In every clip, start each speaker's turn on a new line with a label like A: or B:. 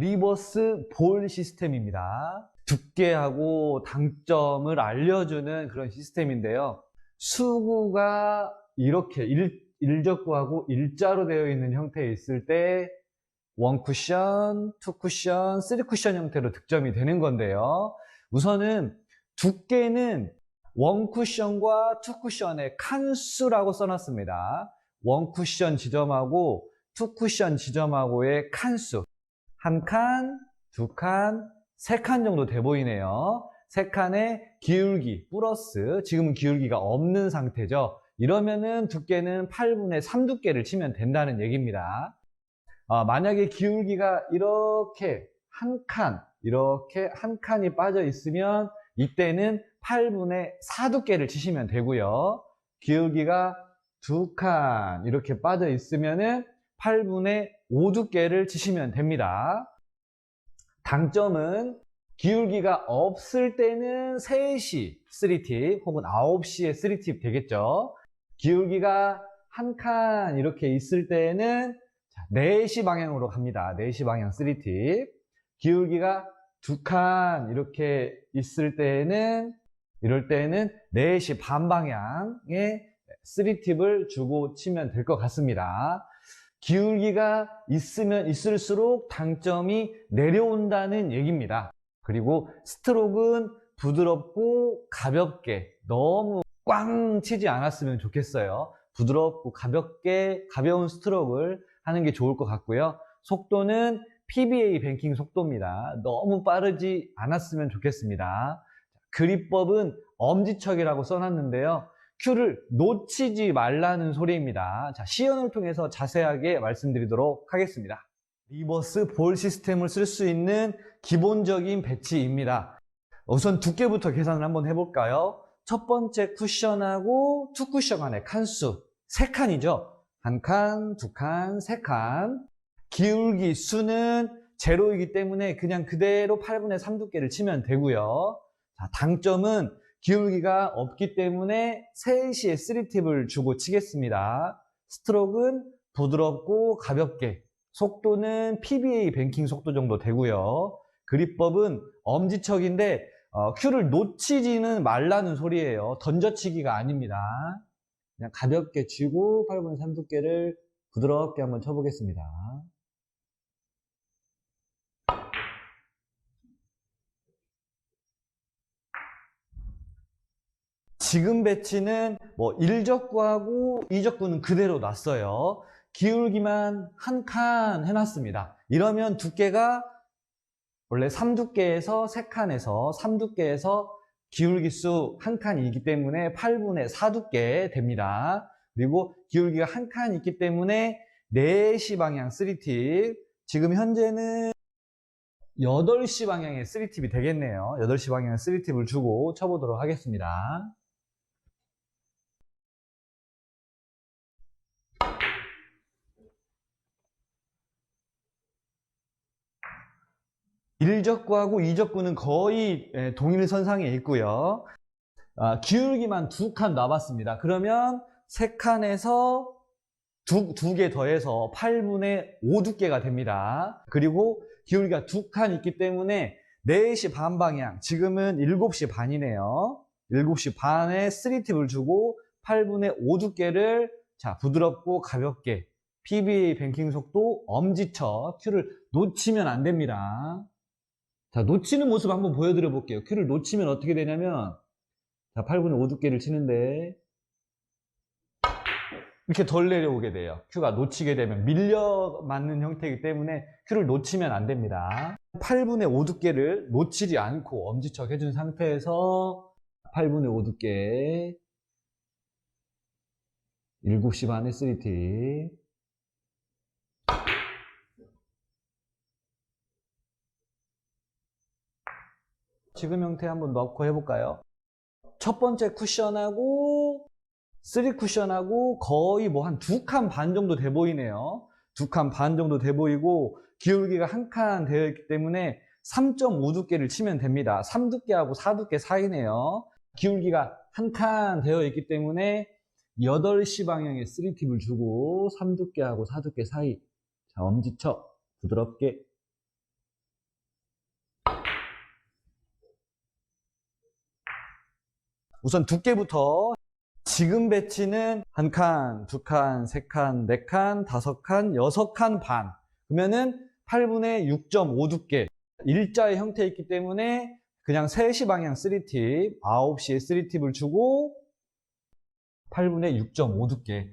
A: 리버스 볼 시스템입니다. 두께하고 당점을 알려주는 그런 시스템인데요. 수구가 이렇게 일적구하고 일자로 되어 있는 형태에 있을 때 1쿠션, 2쿠션, 3쿠션 형태로 득점이 되는 건데요. 우선은 두께는 1쿠션과 2쿠션의 칸수라고 써놨습니다. 1쿠션 지점하고 2쿠션 지점하고의 칸수. 한 칸, 두 칸, 세 칸 정도 돼 보이네요. 세 칸의 기울기 플러스 지금은 기울기가 없는 상태죠. 이러면은 두께는 8분의 3 두께를 치면 된다는 얘기입니다. 만약에 기울기가 이렇게 이렇게 한 칸이 빠져 있으면 이때는 8분의 4 두께를 치시면 되고요. 기울기가 두 칸 이렇게 빠져 있으면은 8분의 5 두께를 치시면 됩니다. 당점은 기울기가 없을 때는 3시 3팁 혹은 9시에 3팁 되겠죠. 기울기가 한 칸 이렇게 있을 때는 4시 방향으로 갑니다. 4시 방향 3팁. 기울기가 두 칸 이렇게 있을 때는 이럴 때는 4시 반 방향에 3팁을 주고 치면 될 것 같습니다. 기울기가 있으면 있을수록 당점이 내려온다는 얘기입니다. 그리고 스트로크는 부드럽고 가볍게 너무 꽝 치지 않았으면 좋겠어요. 부드럽고 가볍게 가벼운 스트로크를 하는 게 좋을 것 같고요. 속도는 PBA 뱅킹 속도입니다. 너무 빠르지 않았으면 좋겠습니다. 그립법은 엄지척이라고 써놨는데요. 큐를 놓치지 말라는 소리입니다. 자, 시연을 통해서 자세하게 말씀드리도록 하겠습니다. 리버스 볼 시스템을 쓸 수 있는 기본적인 배치입니다. 우선 두께부터 계산을 한번 해볼까요? 첫 번째 쿠션하고 투 쿠션 간의 칸수 3칸이죠. 한 칸, 두 칸, 세 칸. 기울기 수는 제로이기 때문에 그냥 그대로 8분의 3 두께를 치면 되고요. 자, 당점은 기울기가 없기 때문에 3시에 3팁을 주고 치겠습니다. 스트로크는 부드럽고 가볍게, 속도는 PBA 뱅킹 속도 정도 되고요. 그립법은 엄지척인데 큐를 놓치지는 말라는 소리예요. 던져치기가 아닙니다. 그냥 가볍게 쥐고 8분의 3 두께를 부드럽게 한번 쳐보겠습니다. 지금 배치는 뭐 1적구하고 2적구는 그대로 놨어요. 기울기만 한 칸 해놨습니다. 이러면 두께가 원래 3두께에서 3칸에서 3두께에서 기울기 수 한 칸이기 때문에 8분의 4 두께 됩니다. 그리고 기울기가 한 칸 있기 때문에 4시 방향 3팁. 지금 현재는 8시 방향의 3팁이 되겠네요. 8시 방향의 3팁을 주고 쳐보도록 하겠습니다. 일적구하고 이적구는 거의 동일선상에 있고요. 기울기만 2칸 놔봤습니다. 그러면 3칸에서 두 개 더해서 8분의 5 두께가 됩니다. 그리고 기울기가 2칸 있기 때문에 4시 반 방향, 지금은 7시 반이네요. 7시 반에 3팁을 주고 8분의 5 두께를 자, 부드럽고 가볍게 PBA 뱅킹 속도 엄지척 큐를 놓치면 안 됩니다. 자, 놓치는 모습 한번 보여드려 볼게요. 큐를 놓치면 어떻게 되냐면 자, 8분의 5 두께를 치는데 이렇게 덜 내려오게 돼요. 큐가 놓치게 되면 밀려 맞는 형태이기 때문에 큐를 놓치면 안 됩니다. 8분의 5 두께를 놓치지 않고 엄지척 해준 상태에서 8분의 5 두께 7시 반에 3팁. 지금 형태 한번 넣고 해볼까요? 첫 번째 쿠션하고 3쿠션하고 거의 뭐 한 2칸 반 정도 돼 보이네요. 2칸 반 정도 돼 보이고 기울기가 한 칸 되어 있기 때문에 3.5 두께를 치면 됩니다. 3두께하고 4두께 사이네요. 기울기가 한 칸 되어 있기 때문에 8시 방향에 3팁을 주고 3두께하고 4두께 사이. 자, 엄지척 부드럽게 우선 두께부터. 지금 배치는 1칸, 2칸, 3칸, 4칸, 5칸, 6칸 반. 그러면은 8분의 6.5 두께. 일자의 형태에 있기 때문에 그냥 3시 방향 3팁, 9시에 3팁을 주고 8분의 6.5 두께.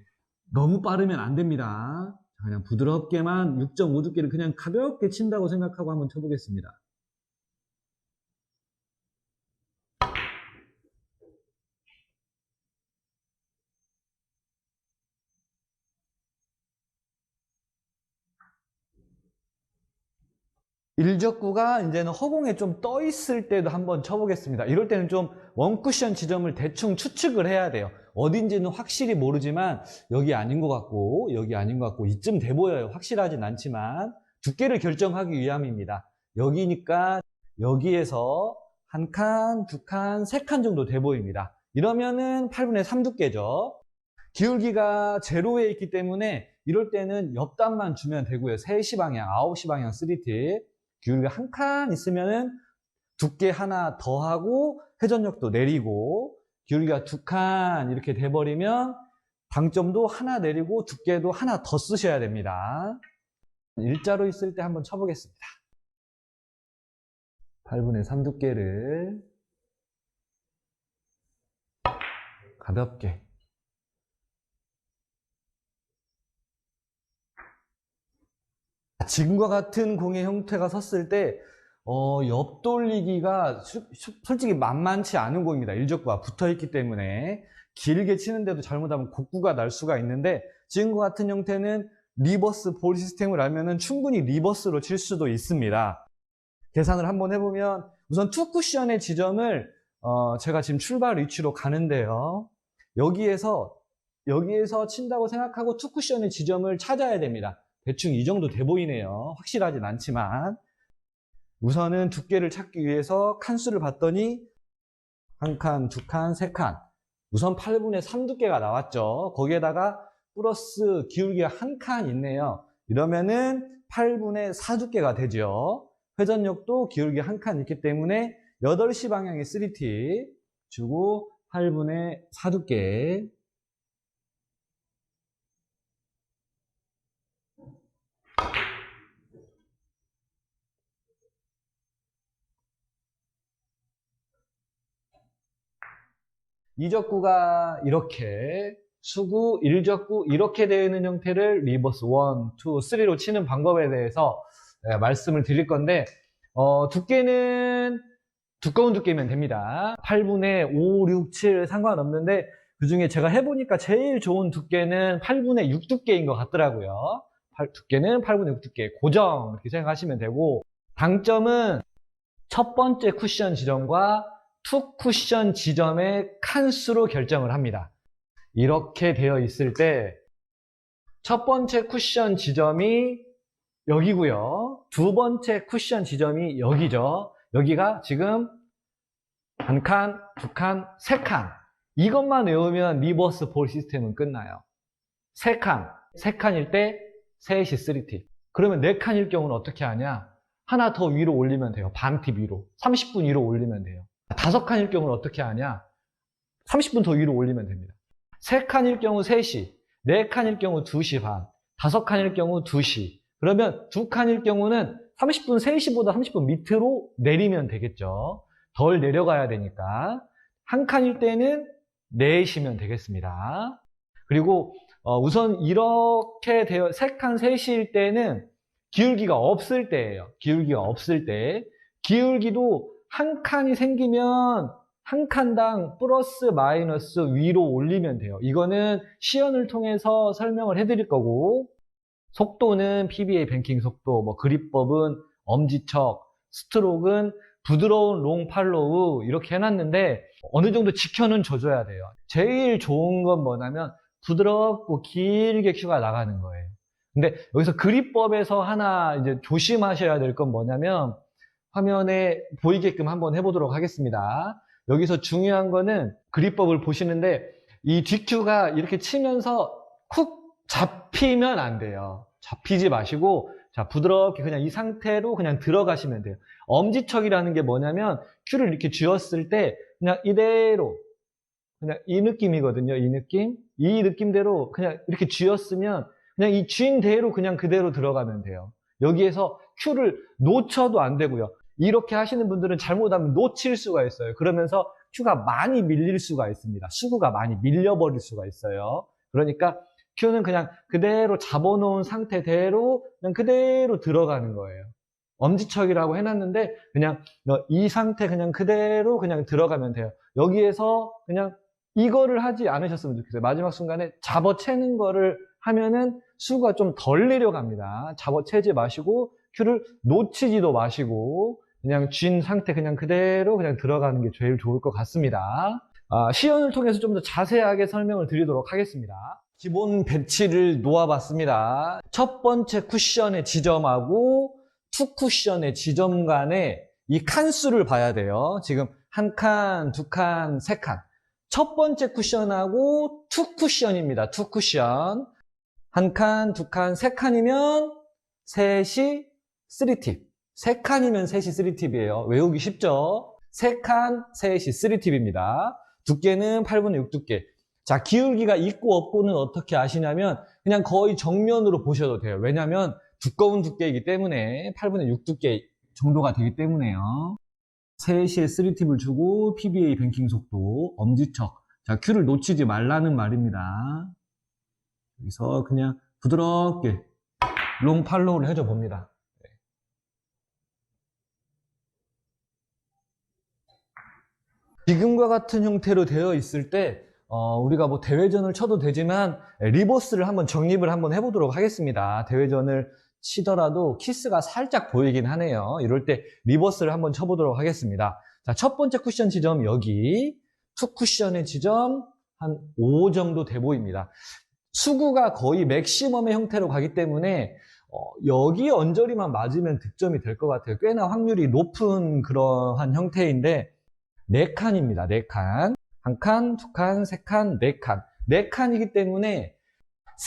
A: 너무 빠르면 안 됩니다. 그냥 부드럽게만 6.5 두께를 그냥 가볍게 친다고 생각하고 한번 쳐보겠습니다. 일적구가 이제는 허공에 좀 떠 있을 때도 한번 쳐보겠습니다. 이럴 때는 좀 원쿠션 지점을 대충 추측을 해야 돼요. 어딘지는 확실히 모르지만 여기 아닌 것 같고 여기 아닌 것 같고 이쯤 돼 보여요. 확실하진 않지만 두께를 결정하기 위함입니다. 여기니까 여기에서 1칸, 2칸, 3칸 정도 돼 보입니다. 이러면은 8분의 3 두께죠. 기울기가 제로에 있기 때문에 이럴 때는 옆단만 주면 되고요. 3시 방향, 9시 방향 3팁. 기울기가 1칸 있으면은 두께 하나 더하고 회전력도 내리고, 기울기가 2칸 이렇게 돼버리면 당점도 하나 내리고 두께도 하나 더 쓰셔야 됩니다. 일자로 있을 때 한번 쳐보겠습니다. 8분의 3 두께를 가볍게. 지금과 같은 공의 형태가 섰을 때 옆돌리기가 솔직히 만만치 않은 공입니다. 일적구가 붙어있기 때문에 길게 치는데도 잘못하면 곡구가 날 수가 있는데, 지금과 같은 형태는 리버스 볼 시스템을 알면은 충분히 리버스로 칠 수도 있습니다. 계산을 한번 해보면 우선 투 쿠션의 지점을 제가 지금 출발 위치로 가는데요. 여기에서 친다고 생각하고 투 쿠션의 지점을 찾아야 됩니다. 대충 이 정도 돼 보이네요. 확실하진 않지만. 우선은 두께를 찾기 위해서 칸수를 봤더니 1칸, 2칸, 3칸. 우선 8분의 3 두께가 나왔죠. 거기에다가 플러스 기울기가 1칸 있네요. 이러면은 8분의 4 두께가 되죠. 회전력도 기울기 1칸 있기 때문에 8시 방향의 3팁 주고 8분의 4 두께. 이적구가 이렇게, 수구, 일적구 이렇게 되어 있는 형태를 리버스 1, 2, 3로 치는 방법에 대해서 말씀을 드릴 건데, 두께는 두꺼운 두께면 됩니다. 8분의 5, 6, 7 상관없는데 그 중에 제가 해보니까 제일 좋은 두께는 8분의 6 두께인 것 같더라고요. 두께는 8분의 6 두께 고정 이렇게 생각하시면 되고, 당점은 첫 번째 쿠션 지점과 투 쿠션 지점의 칸수로 결정을 합니다. 이렇게 되어 있을 때 첫 번째 쿠션 지점이 여기고요. 두 번째 쿠션 지점이 여기죠. 여기가 지금 1칸, 2칸, 3칸. 이것만 외우면 리버스 볼 시스템은 끝나요. 3칸일 때 3시 3팁. 그러면 4칸일 경우는 어떻게 하냐? 하나 더 위로 올리면 돼요. 반팁 위로. 30분 위로 올리면 돼요. 5칸일 경우는 어떻게 하냐? 30분 더 위로 올리면 됩니다. 3칸일 경우 3시, 4칸일 경우 2시 반, 5칸일 경우 2시. 그러면 2칸일 경우는 30분 3시보다 30분 밑으로 내리면 되겠죠. 덜 내려가야 되니까. 1칸일 때는 4시면 되겠습니다. 그리고 우선 이렇게 되어 3칸 3시일 때는 기울기가 없을 때예요. 기울기가 없을 때. 기울기도 한 칸이 생기면 한 칸당 플러스 마이너스 위로 올리면 돼요. 이거는 시연을 통해서 설명을 해드릴 거고, 속도는 PBA 뱅킹 속도, 뭐 그립법은 엄지척, 스트로크는 부드러운 롱 팔로우 이렇게 해놨는데 어느 정도 지켜는 줘줘야 돼요. 제일 좋은 건 뭐냐면 부드럽고 길게 큐가 나가는 거예요. 근데 여기서 그립법에서 하나 이제 조심하셔야 될 건 뭐냐면, 화면에 보이게끔 한번 해보도록 하겠습니다. 여기서 중요한 거는 그립법을 보시는데 이 뒷큐가 이렇게 치면서 쿡 잡히면 안 돼요. 잡히지 마시고, 자, 부드럽게 그냥 이 상태로 그냥 들어가시면 돼요. 엄지척이라는 게 뭐냐면 큐를 이렇게 쥐었을 때 그냥 이대로 그냥 이 느낌이거든요. 이 느낌. 이 느낌대로 그냥 이렇게 쥐었으면 그냥 이 쥔 대로 그냥 그대로 들어가면 돼요. 여기에서 Q를 놓쳐도 안 되고요. 이렇게 하시는 분들은 잘못하면 놓칠 수가 있어요. 그러면서 Q가 많이 밀릴 수가 있습니다. 수구가 많이 밀려버릴 수가 있어요. 그러니까 Q는 그냥 그대로 잡아놓은 상태대로 그냥 그대로 들어가는 거예요. 엄지척이라고 해놨는데 그냥 이 상태 그냥 그대로 그냥 들어가면 돼요. 여기에서 그냥 이거를 하지 않으셨으면 좋겠어요. 마지막 순간에 잡아채는 거를 하면은 수가 좀 덜 내려갑니다. 잡아채지 마시고 Q를 놓치지도 마시고 그냥 쥔 상태 그냥 그대로 그냥 들어가는 게 제일 좋을 것 같습니다. 시연을 통해서 좀 더 자세하게 설명을 드리도록 하겠습니다. 기본 배치를 놓아봤습니다. 첫 번째 쿠션의 지점하고 투 쿠션의 지점 간의 이 칸수를 봐야 돼요. 지금 한 칸, 두 칸, 세 칸. 첫 번째 쿠션하고 투 쿠션입니다. 투 쿠션. 한 칸, 두 칸, 세 칸이면 셋이 3팁. 세 칸이면 셋이 3팁이에요. 외우기 쉽죠? 세 칸, 셋이 3팁입니다. 두께는 8분의 6 두께. 자, 기울기가 있고 없고는 어떻게 아시냐면 그냥 거의 정면으로 보셔도 돼요. 왜냐면 두꺼운 두께이기 때문에 8분의 6 두께 정도가 되기 때문에요. 3시에 3팁을 주고 PBA 뱅킹 속도, 엄지척. 자, Q를 놓치지 말라는 말입니다. 여기서 그냥 부드럽게 롱 팔로우를 해줘 봅니다. 지금과 같은 형태로 되어 있을 때 우리가 뭐 대회전을 쳐도 되지만 리버스를 한번 정립을 한번 해보도록 하겠습니다. 대회전을 치더라도 키스가 살짝 보이긴 하네요. 이럴 때 리버스를 한번 쳐보도록 하겠습니다. 자, 첫 번째 쿠션 지점 여기, 투 쿠션의 지점 한 5 정도 돼 보입니다. 수구가 거의 맥시멈의 형태로 가기 때문에 여기 언저리만 맞으면 득점이 될 것 같아요. 꽤나 확률이 높은 그러한 형태인데 4칸입니다. 4칸. 한 칸, 두 칸, 세 칸, 4칸. 4칸이기 때문에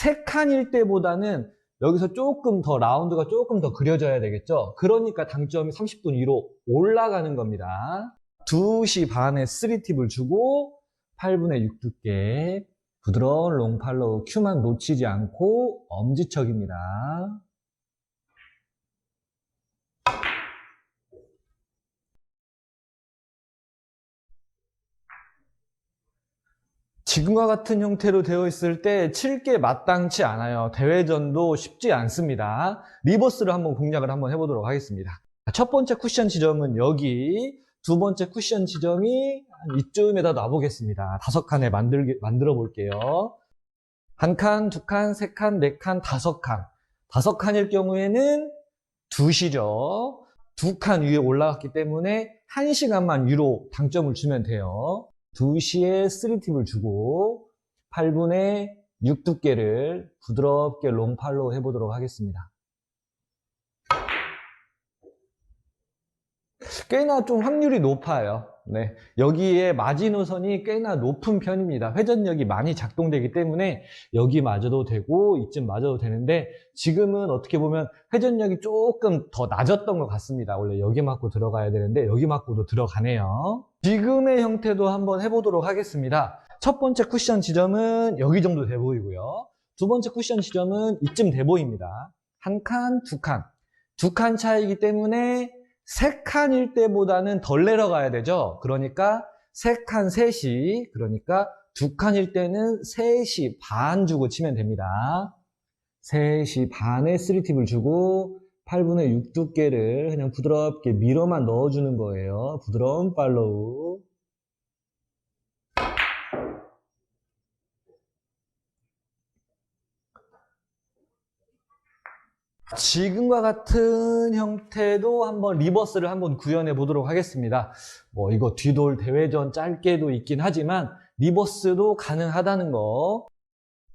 A: 3칸일 때보다는 여기서 조금 더 라운드가 조금 더 그려져야 되겠죠. 그러니까 당점이 30분 위로 올라가는 겁니다. 2시 반에 3팁을 주고 8분의 6 두께 부드러운 롱 팔로우 Q만 놓치지 않고 엄지척입니다. 지금과 같은 형태로 되어 있을 때 칠 게 마땅치 않아요. 대회전도 쉽지 않습니다. 리버스를 한번 공략을 한번 해보도록 하겠습니다. 첫 번째 쿠션 지점은 여기, 두 번째 쿠션 지점이 이쯤에다 놔보겠습니다. 5칸에 만들어 볼게요. 한 칸, 두 칸, 세 칸, 네 칸, 5칸. 5칸일 경우에는 2시죠. 2칸 위에 올라갔기 때문에 1시간만 위로 당점을 주면 돼요. 2시에 3팁을 주고 8분의 6 두께를 부드럽게 롱팔로우 해보도록 하겠습니다. 꽤나 좀 확률이 높아요. 네, 여기에 마지노선이 꽤나 높은 편입니다. 회전력이 많이 작동되기 때문에 여기 맞아도 되고 이쯤 맞아도 되는데 지금은 어떻게 보면 회전력이 조금 더 낮았던 것 같습니다. 원래 여기 맞고 들어가야 되는데 여기 맞고도 들어가네요. 지금의 형태도 한번 해보도록 하겠습니다. 첫 번째 쿠션 지점은 여기 정도 돼 보이고요. 두 번째 쿠션 지점은 이쯤 돼 보입니다. 한 칸, 두 칸. 2칸 차이기 때문에 3칸일 때보다는 덜 내려가야 되죠. 그러니까 3칸 3시, 그러니까 2칸일 때는 3시 반 주고 치면 됩니다. 3시 반에 3팁을 주고 8분의 6 두께를 그냥 부드럽게 밀어만 넣어주는 거예요. 부드러운 팔로우. 지금과 같은 형태도 한번 리버스를 한번 구현해 보도록 하겠습니다. 뭐 이거 뒤돌 대회전 짧게도 있긴 하지만 리버스도 가능하다는 거.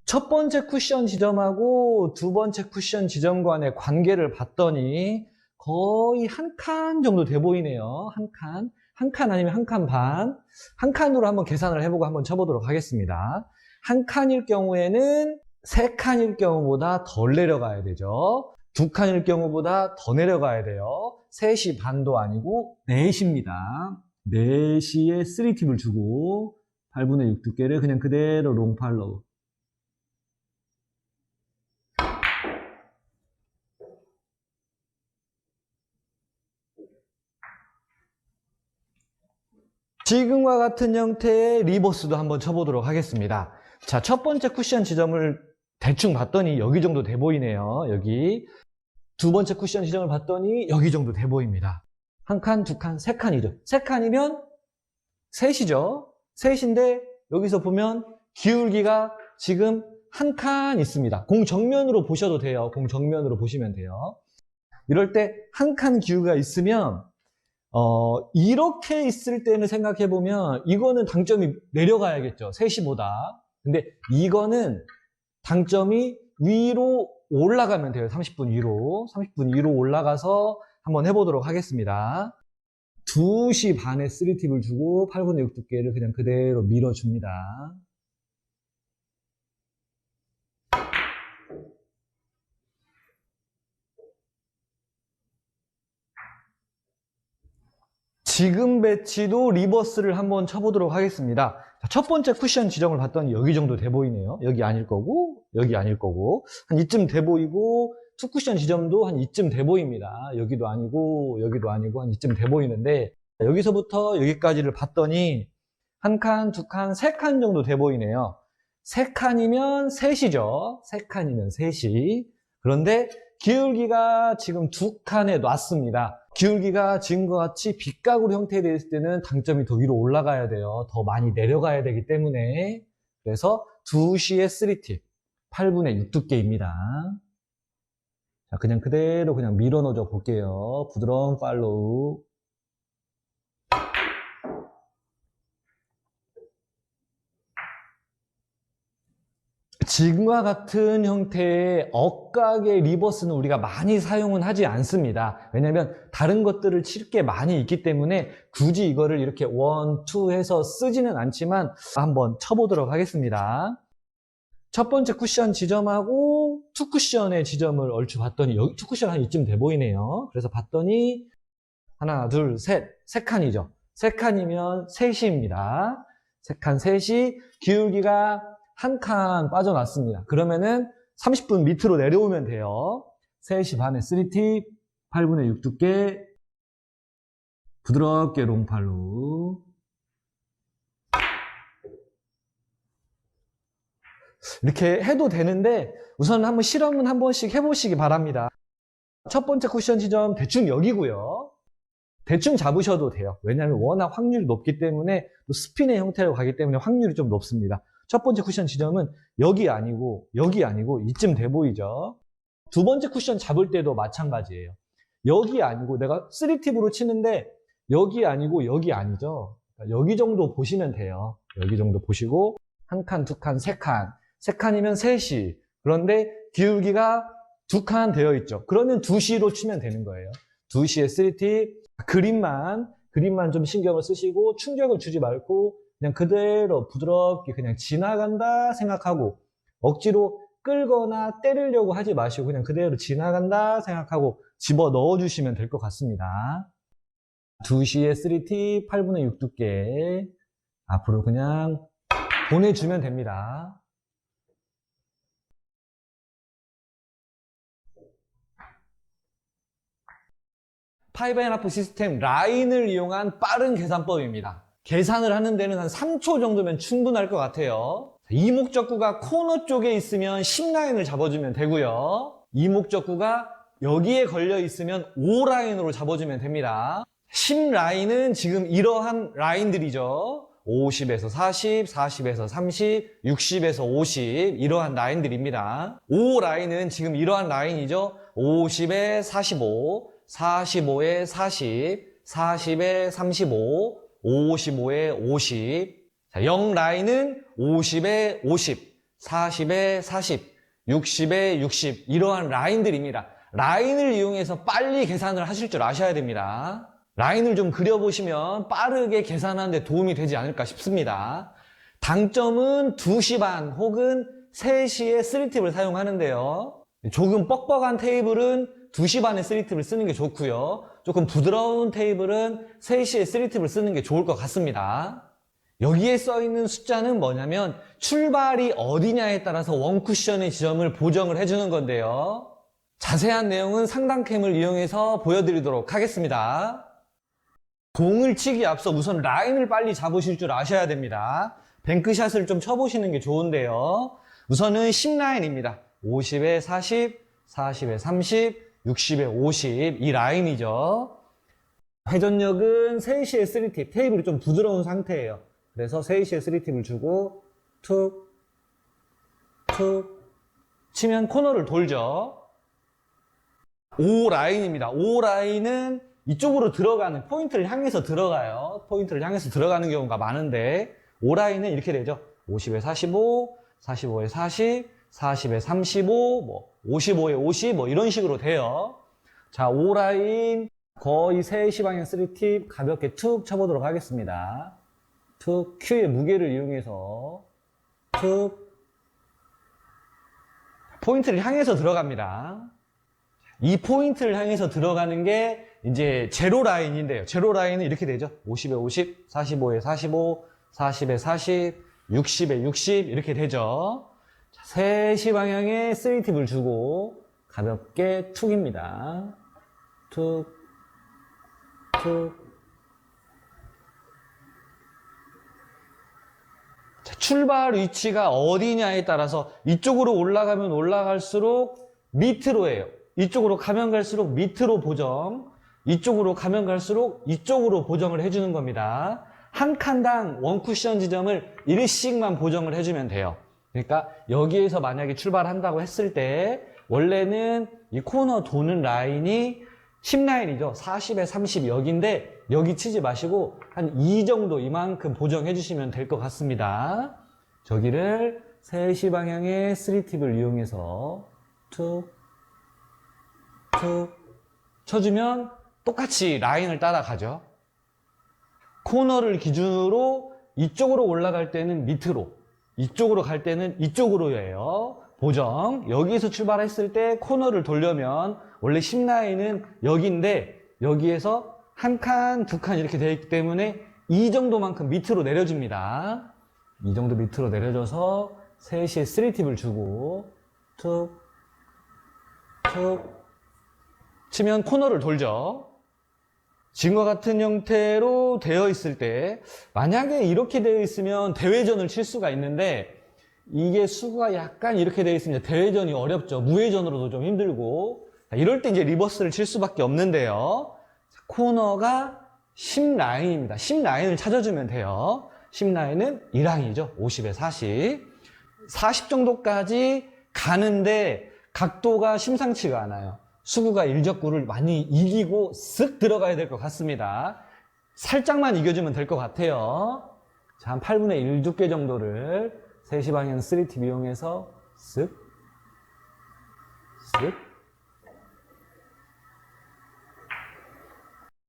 A: 첫 번째 쿠션 지점하고 두 번째 쿠션 지점 간의 관계를 봤더니 거의 한 칸 정도 돼 보이네요. 한 칸. 한 칸 아니면 한 칸 반. 한 칸으로 한번 계산을 해보고 한번 쳐보도록 하겠습니다. 한 칸일 경우에는 3칸일 경우보다 덜 내려가야 되죠. 2칸일 경우보다 더 내려가야 돼요. 3시 반도 아니고 4시입니다. 4시에 3팁을 주고 8분의 6 두께를 그냥 그대로 롱 팔로우. 지금과 같은 형태의 리버스도 한번 쳐보도록 하겠습니다. 자, 첫 번째 쿠션 지점을 대충 봤더니 여기 정도 돼 보이네요. 여기. 두 번째 쿠션 지점을 봤더니 여기 정도 돼 보입니다. 한 칸, 두 칸, 세 칸이죠. 세 칸이면 셋이죠. 셋인데 여기서 보면 기울기가 지금 한 칸 있습니다. 공 정면으로 보셔도 돼요. 공 정면으로 보시면 돼요. 이럴 때 한 칸 기울기가 있으면 이렇게 있을 때는 생각해보면 이거는 당점이 내려가야겠죠. 3시보다. 근데 이거는 당점이 위로 올라가면 돼요. 30분 위로. 30분 위로 올라가서 한번 해보도록 하겠습니다. 2시 반에 3팁을 주고 8분의 6 두께를 그냥 그대로 밀어줍니다. 지금 배치도 리버스를 한번 쳐보도록 하겠습니다. 자, 첫 번째 쿠션 지점을 봤더니 여기 정도 돼 보이네요. 여기 아닐 거고, 여기 아닐 거고, 한 이쯤 돼 보이고, 투 쿠션 지점도 한 이쯤 돼 보입니다. 여기도 아니고, 여기도 아니고, 한 이쯤 돼 보이는데, 여기서부터 여기까지를 봤더니, 한 칸, 두 칸, 세 칸 정도 돼 보이네요. 세 칸이면 셋이죠. 세 칸이면 셋이. 그런데 기울기가 지금 두 칸에 놨습니다. 기울기가 지금과 같이 빗각으로 형태되어 있을 때는 당점이 더 위로 올라가야 돼요. 더 많이 내려가야 되기 때문에. 그래서 2시에 3팁, 8분의 6 두께입니다. 자, 그냥 그대로 그냥 밀어 넣어 볼게요. 부드러운 팔로우. 지금과 같은 형태의 억각의 리버스는 우리가 많이 사용은 하지 않습니다. 왜냐하면 다른 것들을 칠 게 많이 있기 때문에 굳이 이거를 이렇게 1, 2 해서 쓰지는 않지만 한번 쳐보도록 하겠습니다. 첫 번째 쿠션 지점하고 투 쿠션의 지점을 얼추 봤더니 여기 투 쿠션 한 이쯤 돼 보이네요. 그래서 봤더니 하나, 둘, 셋, 세 칸이죠. 세 칸이면 셋입니다. 세 칸, 셋이 기울기가 한 칸 빠져났습니다. 그러면은 30분 밑으로 내려오면 돼요. 3시 반에 3팁, 8분의 6 두께, 부드럽게 롱팔로. 이렇게 해도 되는데 우선 한번 실험은 한 번씩 해보시기 바랍니다. 첫 번째 쿠션 지점 대충 여기고요. 대충 잡으셔도 돼요. 왜냐하면 워낙 확률이 높기 때문에 또 스핀의 형태로 가기 때문에 확률이 좀 높습니다. 첫 번째 쿠션 지점은 여기 아니고 이쯤 돼 보이죠. 두 번째 쿠션 잡을 때도 마찬가지예요. 여기 아니고 내가 3팁으로 치는데 여기 아니고 여기 아니죠. 여기 정도 보시면 돼요. 여기 정도 보시고 한 칸, 두 칸, 세 칸. 세 칸이면 셋이. 그런데 기울기가 두 칸 되어 있죠. 그러면 2시로 치면 되는 거예요. 2시에 3팁. 그림만 좀 신경을 쓰시고 충격을 주지 말고 그냥 그대로 부드럽게 그냥 지나간다 생각하고 억지로 끌거나 때리려고 하지 마시고 그냥 그대로 지나간다 생각하고 집어 넣어주시면 될 것 같습니다. 2시에 3팁, 8분의 6 두께 앞으로 그냥 보내주면 됩니다. 파이브앤하프 시스템 라인을 이용한 빠른 계산법입니다. 계산을 하는 데는 한 3초 정도면 충분할 것 같아요. 이목적구가 코너 쪽에 있으면 10라인을 잡아주면 되고요. 이목적구가 여기에 걸려 있으면 5라인으로 잡아주면 됩니다. 10라인은 지금 이러한 라인들이죠. 50에서 40, 40에서 30, 60에서 50 이러한 라인들입니다. 5라인은 지금 이러한 라인이죠. 50에 45, 45에 40, 40에 35, 55에 50. 자, 0라인은 50에 50, 40에 40, 60에 60 이러한 라인들입니다. 라인을 이용해서 빨리 계산을 하실 줄 아셔야 됩니다. 라인을 좀 그려보시면 빠르게 계산하는 데 도움이 되지 않을까 싶습니다. 당점은 2시 반 혹은 3시에 3팁을 사용하는데요. 조금 뻑뻑한 테이블은 2시 반에 3팁을 쓰는 게 좋고요. 조금 부드러운 테이블은 3시에 3팁을 쓰는 게 좋을 것 같습니다. 여기에 써 있는 숫자는 뭐냐면 출발이 어디냐에 따라서 원쿠션의 지점을 보정을 해주는 건데요. 자세한 내용은 상단캠을 이용해서 보여드리도록 하겠습니다. 공을 치기 앞서 우선 라인을 빨리 잡으실 줄 아셔야 됩니다. 뱅크샷을 좀 쳐보시는 게 좋은데요. 우선은 10라인입니다. 50에 40, 40에 30, 60에 50 이 라인이죠. 회전력은 3시에 3팁, 테이블이 좀 부드러운 상태예요. 그래서 3시에 3팁을 주고 툭, 툭 치면 코너를 돌죠. 5라인입니다. 5라인은 이쪽으로 들어가는, 포인트를 향해서 들어가요. 포인트를 향해서 들어가는 경우가 많은데 5라인은 이렇게 되죠. 50에 45, 45에 40, 40에 35, 뭐 55에 50, 뭐 이런 식으로 돼요. 자, 5라인 거의 3시 방향 3팁 가볍게 툭 쳐보도록 하겠습니다. 툭, 큐의 무게를 이용해서 툭, 포인트를 향해서 들어갑니다. 이 포인트를 향해서 들어가는 게 이제 제로 라인인데요. 제로 라인은 이렇게 되죠. 50에 50, 45에 45, 40에 40, 60에 60 이렇게 되죠. 자, 3시 방향에 3팁을 주고 가볍게 툭입니다. 툭, 툭. 자, 출발 위치가 어디냐에 따라서 이쪽으로 올라가면 올라갈수록 밑으로 해요. 이쪽으로 가면 갈수록 밑으로 보정, 이쪽으로 가면 갈수록 이쪽으로 보정을 해주는 겁니다. 한 칸당 원 쿠션 지점을 1씩만 보정을 해주면 돼요. 그러니까 여기에서 만약에 출발한다고 했을 때 원래는 이 코너 도는 라인이 10라인이죠. 40에 30 여기인데 여기 치지 마시고 한 이 정도 이만큼 보정해 주시면 될 것 같습니다. 저기를 3시 방향의 3팁을 이용해서 툭 툭 쳐주면 똑같이 라인을 따라가죠. 코너를 기준으로 이쪽으로 올라갈 때는 밑으로, 이쪽으로 갈 때는 이쪽으로예요. 보정. 여기에서 출발했을 때 코너를 돌려면 원래 10라인은 여기인데 여기에서 한 칸, 두 칸 이렇게 되어 있기 때문에 이 정도만큼 밑으로 내려줍니다. 이 정도 밑으로 내려줘서 3시에 3팁을 주고 툭, 툭 치면 코너를 돌죠. 지금과 같은 형태로 되어 있을 때 만약에 이렇게 되어 있으면 대회전을 칠 수가 있는데 이게 수가 약간 이렇게 되어 있으면 대회전이 어렵죠. 무회전으로도 좀 힘들고 이럴 때 이제 리버스를 칠 수밖에 없는데요. 코너가 10라인입니다. 10라인을 찾아주면 돼요. 10라인은 이 라인이죠. 50에 40. 40 정도까지 가는데 각도가 심상치가 않아요. 수구가 일적구를 많이 이기고 쓱 들어가야 될 것 같습니다. 살짝만 이겨주면 될 것 같아요. 자, 한 8분의 1 두께 정도를 3시 방향 3팁 이용해서 쓱, 쓱.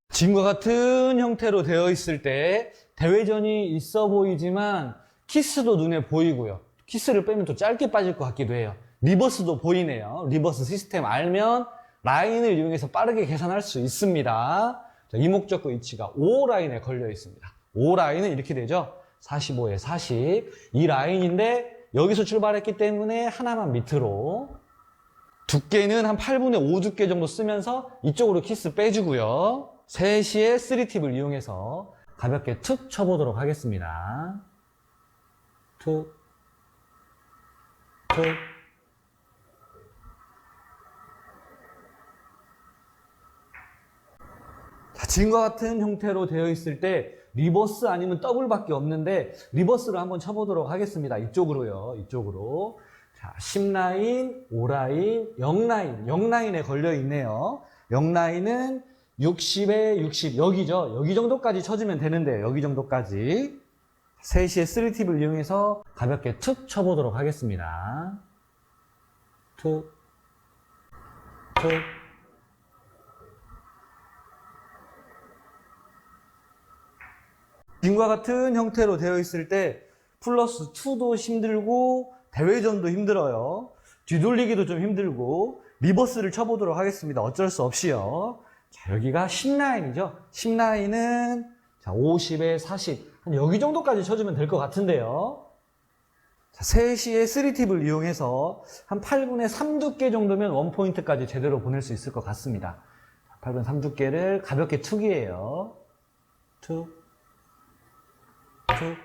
A: 지금과 같은 형태로 되어 있을 때 대회전이 있어 보이지만 키스도 눈에 보이고요. 키스를 빼면 또 짧게 빠질 것 같기도 해요. 리버스도 보이네요. 리버스 시스템 알면 라인을 이용해서 빠르게 계산할 수 있습니다. 자, 이목적구 위치가 5라인에 걸려 있습니다. 5라인은 이렇게 되죠. 45에 40. 이 라인인데 여기서 출발했기 때문에 하나만 밑으로. 두께는 한 8분의 5 두께 정도 쓰면서 이쪽으로 키스 빼주고요. 3시에 3팁을 이용해서 가볍게 툭 쳐보도록 하겠습니다. 툭, 툭. 자, 지금과 같은 형태로 되어 있을 때 리버스 아니면 더블밖에 없는데 리버스를 한번 쳐보도록 하겠습니다. 이쪽으로요. 이쪽으로. 자, 10라인, 5라인, 0라인. 0라인에 걸려 있네요. 0라인은 60에 60. 여기죠. 여기 정도까지 쳐주면 되는데요. 여기 정도까지. 3시에 3팁을 이용해서 가볍게 툭 쳐보도록 하겠습니다. 툭, 툭. 지금과 같은 형태로 되어 있을 때 플러스 2도 힘들고 대회전도 힘들어요. 뒤돌리기도 좀 힘들고 리버스를 쳐보도록 하겠습니다. 어쩔 수 없이요. 자, 여기가 10라인이죠. 10라인은 자, 50에 40. 한 여기 정도까지 쳐주면 될 것 같은데요. 자, 3시에 3팁을 이용해서 한 8분의 3두께 정도면 원포인트까지 제대로 보낼 수 있을 것 같습니다. 8분의 3두께를 가볍게 툭이에요. 툭, 툭.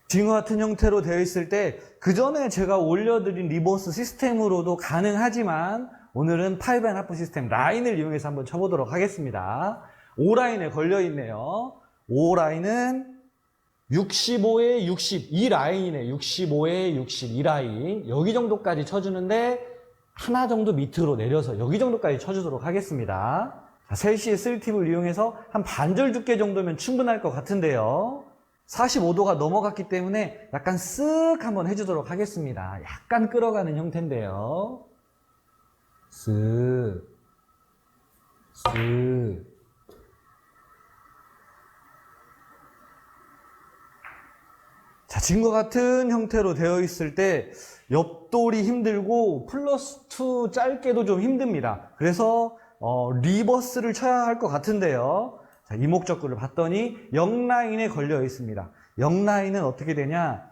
A: 지금과 같은 형태로 되어 있을 때 그 전에 제가 올려드린 리버스 시스템으로도 가능하지만 오늘은 8밴 시스템 라인을 이용해서 한번 쳐보도록 하겠습니다. 5라인에 걸려 있네요. 5라인은 65에 60, 이 라인이네. 65에 60, 이 라인. 여기 정도까지 쳐주는데 하나 정도 밑으로 내려서 여기 정도까지 쳐주도록 하겠습니다. 3시의 3팁을 이용해서 한 반절 두께 정도면 충분할 것 같은데요. 45도가 넘어갔기 때문에 약간 쓱 한번 해주도록 하겠습니다. 약간 끌어가는 형태인데요. 쓱, 쓱. 자, 지금과 같은 형태로 되어 있을 때 옆돌이 힘들고 플러스 2 짧게도 좀 힘듭니다. 그래서 리버스를 쳐야 할 것 같은데요. 자, 이목적구를 봤더니 0라인에 걸려 있습니다. 0라인은 어떻게 되냐?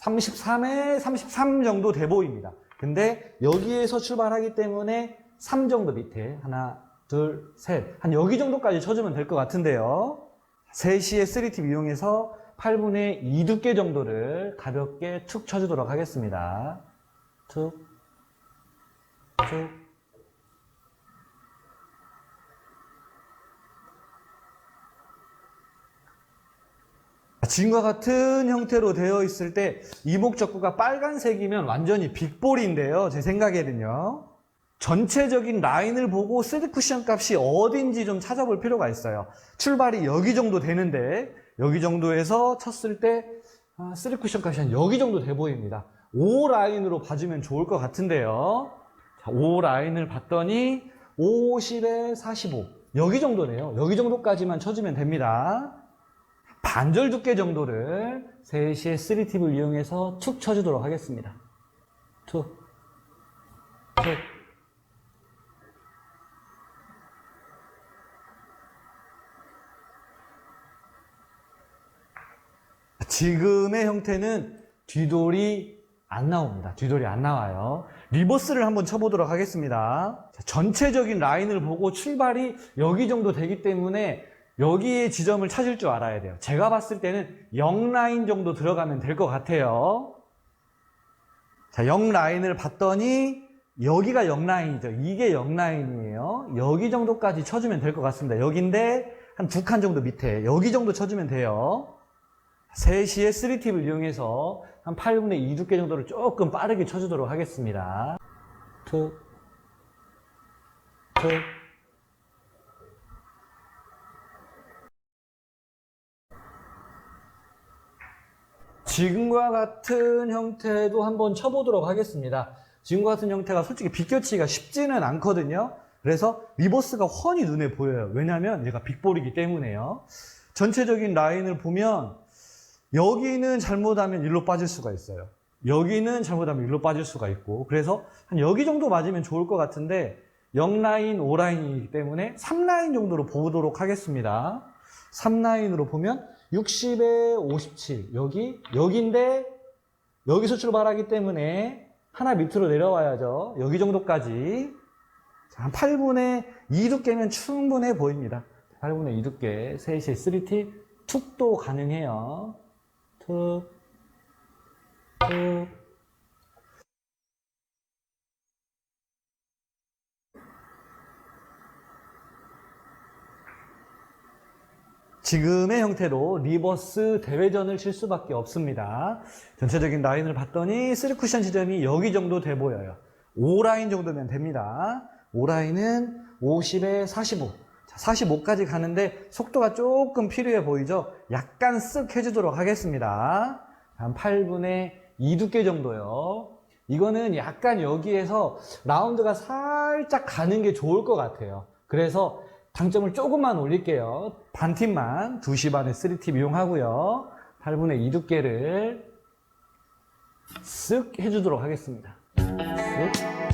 A: 33에 33 정도 돼 보입니다. 근데 여기에서 출발하기 때문에 3 정도 밑에 하나, 둘, 셋. 한 여기 정도까지 쳐주면 될 것 같은데요. 3시에 3팁 이용해서 8분의 2 두께 정도를 가볍게 툭 쳐주도록 하겠습니다. 툭, 툭. 지금과 같은 형태로 되어 있을 때 이목적구가 빨간색이면 완전히 빅볼인데요. 제 생각에는요. 전체적인 라인을 보고 3쿠션 값이 어딘지 좀 찾아볼 필요가 있어요. 출발이 여기 정도 되는데 여기 정도에서 쳤을 때 3쿠션 값이 한 여기 정도 돼 보입니다. 5라인으로 봐주면 좋을 것 같은데요. 자, 5라인을 봤더니 50에 45 여기 정도네요. 여기 정도까지만 쳐주면 됩니다. 반절 두께 정도를 3시의 3팁을 이용해서 툭 쳐주도록 하겠습니다. 툭, 툭. 지금의 형태는 뒤돌이 안 나옵니다. 뒤돌이 안 나와요. 리버스를 한번 쳐보도록 하겠습니다. 전체적인 라인을 보고 출발이 여기 정도 되기 때문에 여기에 지점을 찾을 줄 알아야 돼요. 제가 봤을 때는 0라인 정도 들어가면 될 것 같아요. 자, 0라인을 봤더니 여기가 0라인이죠. 이게 0라인이에요. 여기 정도까지 쳐주면 될 것 같습니다. 여기인데 한 2칸 정도 밑에 여기 정도 쳐주면 돼요. 3시의 3팁을 이용해서 한 8분의 2 두께 정도를 조금 빠르게 쳐주도록 하겠습니다. 툭, 툭. 지금과 같은 형태도 한번 쳐보도록 하겠습니다. 지금과 같은 형태가 솔직히 비껴치기가 쉽지는 않거든요. 그래서 리버스가 훤히 눈에 보여요. 왜냐하면 얘가 빅볼이기 때문에요. 전체적인 라인을 보면 여기는 잘못하면 일로 빠질 수가 있어요. 여기는 잘못하면 일로 빠질 수가 있고, 그래서 한 여기 정도 맞으면 좋을 것 같은데 0라인, 5라인이기 때문에 3라인 정도로 보도록 하겠습니다. 3라인으로 보면 60에 57 여기인데 여기서 출발하기 때문에 하나 밑으로 내려와야죠. 여기 정도까지. 자, 한 8분의 2 두께면 충분해 보입니다. 8분의 2 두께 3시에 3팁 툭도 가능해요. 툭, 툭. 지금의 형태로 리버스 대회전을 칠 수밖에 없습니다. 전체적인 라인을 봤더니 3쿠션 지점이 여기 정도 돼 보여요. 5라인 정도면 됩니다. 5라인은 50에 45. 자, 45까지 가는데 속도가 조금 필요해 보이죠? 약간 쓱 해주도록 하겠습니다. 한 8분의 2 두께 정도요. 이거는 약간 여기에서 라운드가 살짝 가는 게 좋을 것 같아요. 그래서 당점을 조금만 올릴게요. 반 팁만 2시 반에 3팁 이용하고요. 8분의 2 두께를 쓱 해주도록 하겠습니다. 쓱.